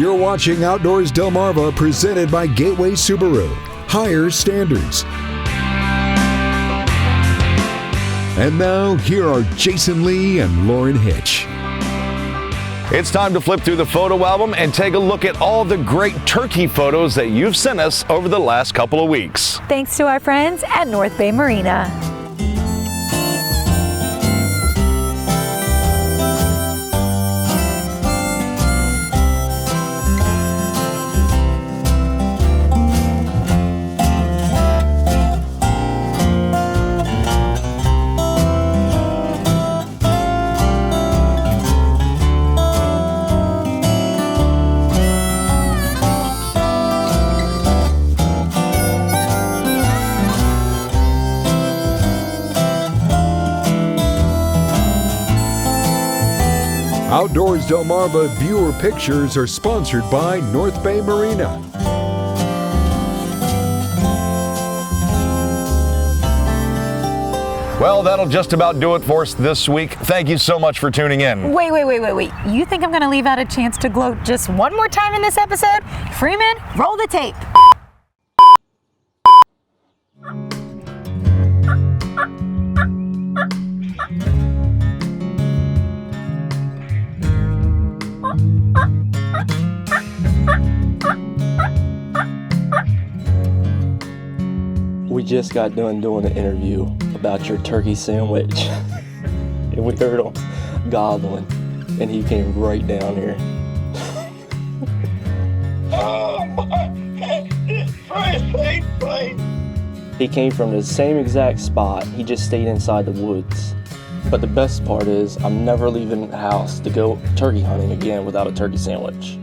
You're watching Outdoors Delmarva, presented by Gateway Subaru. Higher standards. And now, here are Jason Lee and Lauren Hitch. It's time to flip through the photo album and take a look at all the great turkey photos that you've sent us over the last couple of weeks. Thanks to our friends at North Bay Marina. Outdoors Delmarva viewer pictures are sponsored by North Bay Marina. Well, that'll just about do it for us this week. Thank you so much for tuning in. Wait. You think I'm going to leave out a chance to gloat just one more time in this episode? Freeman, roll the tape. We just got done doing an interview about your turkey sandwich, and we heard him gobbling, and he came right down here. Oh my God. He came from the same exact spot, he just stayed inside the woods. But the best part is, I'm never leaving the house to go turkey hunting again without a turkey sandwich.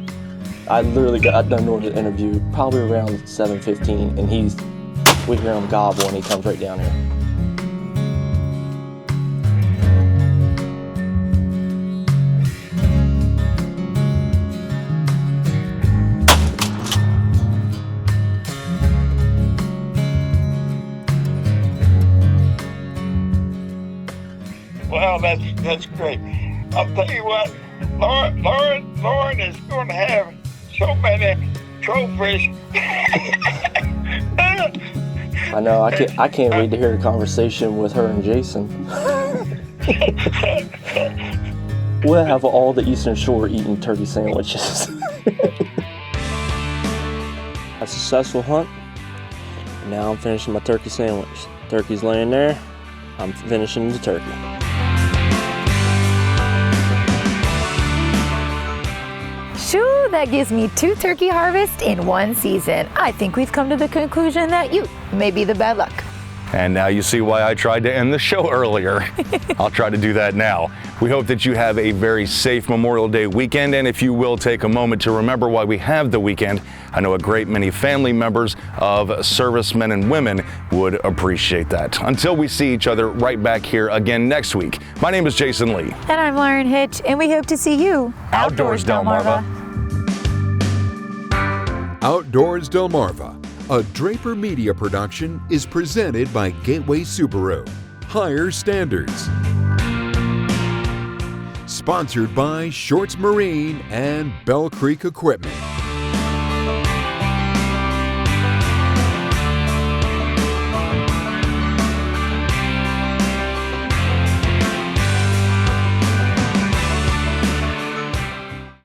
I literally got done doing the interview probably around 7:15, and we hear him gobble, and he comes right down here. Well, that's great. I'll tell you what, Lauren is going to have so many trophies. I know, I can't wait to hear the conversation with her and Jason. We'll have all the Eastern Shore eating turkey sandwiches. A successful hunt. Now I'm finishing my turkey sandwich. Turkey's laying there. I'm finishing the turkey. Shoo, that gives me 2 turkey harvests in one season. I think we've come to the conclusion that you may be the bad luck. And now you see why I tried to end the show earlier. I'll try to do that now. We hope that you have a very safe Memorial Day weekend, and if you will take a moment to remember why we have the weekend, I know a great many family members of servicemen and women would appreciate that. Until we see each other right back here again next week, my name is Jason Lee. And I'm Lauren Hitch, and we hope to see you Outdoors Delmarva. Outdoors Delmarva, a Draper Media production, is presented by Gateway Subaru. Higher standards. Sponsored by Shorts Marine and Bell Creek Equipment.